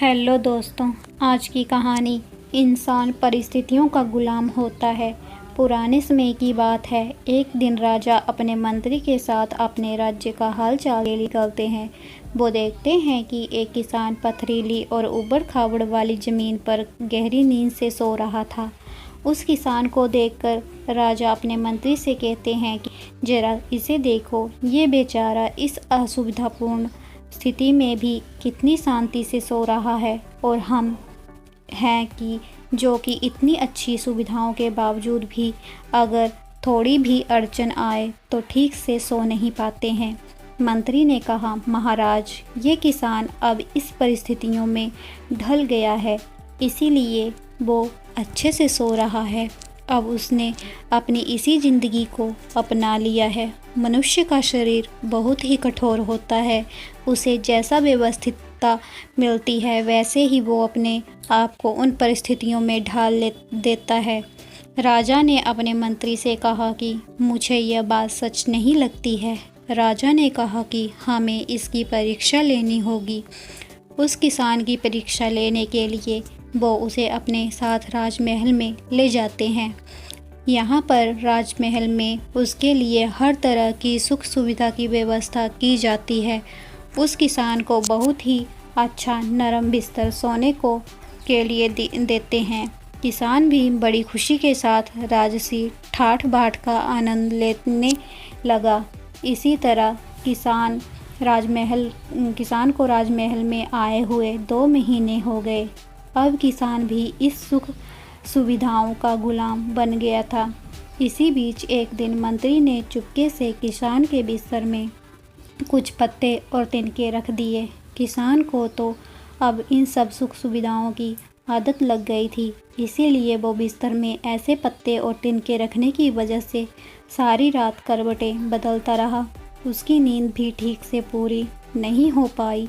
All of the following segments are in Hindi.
हेलो दोस्तों, आज की कहानी इंसान परिस्थितियों का गुलाम होता है। पुराने समय की बात है। एक दिन राजा अपने मंत्री के साथ अपने राज्य का हाल चाल निकलते हैं। वो देखते हैं कि एक किसान पथरीली और ऊबड़-खाबड़ वाली ज़मीन पर गहरी नींद से सो रहा था। उस किसान को देखकर राजा अपने मंत्री से कहते हैं कि जरा इसे देखो, ये बेचारा इस असुविधापूर्ण स्थिति में भी कितनी शांति से सो रहा है, और हम हैं कि जो कि इतनी अच्छी सुविधाओं के बावजूद भी अगर थोड़ी भी अड़चन आए तो ठीक से सो नहीं पाते हैं। मंत्री ने कहा, महाराज, ये किसान अब इस परिस्थितियों में ढल गया है, इसीलिए वो अच्छे से सो रहा है। अब उसने अपनी इसी ज़िंदगी को अपना लिया है। मनुष्य का शरीर बहुत ही कठोर होता है। उसे जैसा व्यवस्थितता मिलती है वैसे ही वो अपने आप को उन परिस्थितियों में ढाल देता है। राजा ने अपने मंत्री से कहा कि मुझे यह बात सच नहीं लगती है। राजा ने कहा कि हमें इसकी परीक्षा लेनी होगी। उस किसान की परीक्षा लेने के लिए वो उसे अपने साथ राजमहल में ले जाते हैं। यहाँ पर राजमहल में उसके लिए हर तरह की सुख सुविधा की व्यवस्था की जाती है। उस किसान को बहुत ही अच्छा नरम बिस्तर सोने को के लिए देते हैं। किसान भी बड़ी खुशी के साथ राजसी ठाठ बाट का आनंद लेने लगा। इसी तरह किसान को राजमहल में आए हुए 2 महीने हो गए। अब किसान भी इस सुख सुविधाओं का गुलाम बन गया था। इसी बीच एक दिन मंत्री ने चुपके से किसान के बिस्तर में कुछ पत्ते और तिनके रख दिए। किसान को तो अब इन सब सुख सुविधाओं की आदत लग गई थी, इसीलिए वो बिस्तर में ऐसे पत्ते और तिनके रखने की वजह से सारी रात करवटें बदलता रहा। उसकी नींद भी ठीक से पूरी नहीं हो पाई।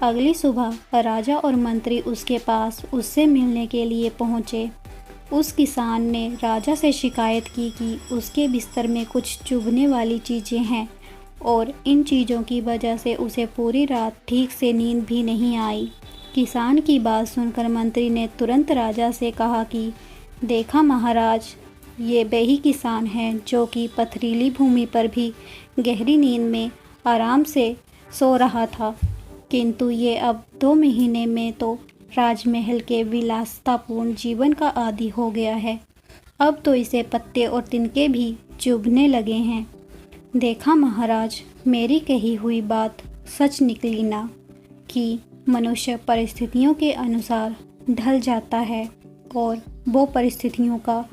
अगली सुबह राजा और मंत्री उसके पास उससे मिलने के लिए पहुँचे। उस किसान ने राजा से शिकायत की कि उसके बिस्तर में कुछ चुभने वाली चीज़ें हैं और इन चीज़ों की वजह से उसे पूरी रात ठीक से नींद भी नहीं आई। किसान की बात सुनकर मंत्री ने तुरंत राजा से कहा कि देखा महाराज, ये वही किसान है जो कि पथरीली भूमि पर भी गहरी नींद में आराम से सो रहा था, किंतु ये अब 2 महीने में तो राजमहल के विलासितापूर्ण जीवन का आदी हो गया है। अब तो इसे पत्ते और तिनके भी चुभने लगे हैं। देखा महाराज, मेरी कही हुई बात सच निकली ना, कि मनुष्य परिस्थितियों के अनुसार ढल जाता है और वो परिस्थितियों का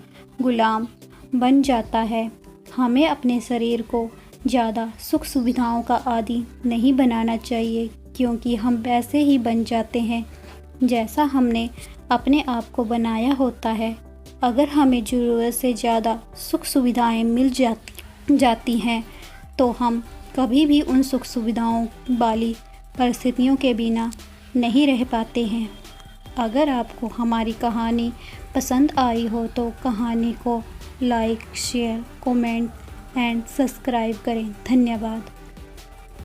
गुलाम बन जाता है। हमें अपने शरीर को ज़्यादा सुख सुविधाओं का आदी नहीं बनाना चाहिए, क्योंकि हम वैसे ही बन जाते हैं जैसा हमने अपने आप को बनाया होता है। अगर हमें ज़रूरत से ज़्यादा सुख सुविधाएं मिल जाती हैं तो हम कभी भी उन सुख सुविधाओं वाली परिस्थितियों के बिना नहीं रह पाते हैं। अगर आपको हमारी कहानी पसंद आई हो तो कहानी को like, share, comment and subscribe करें। धन्यवाद।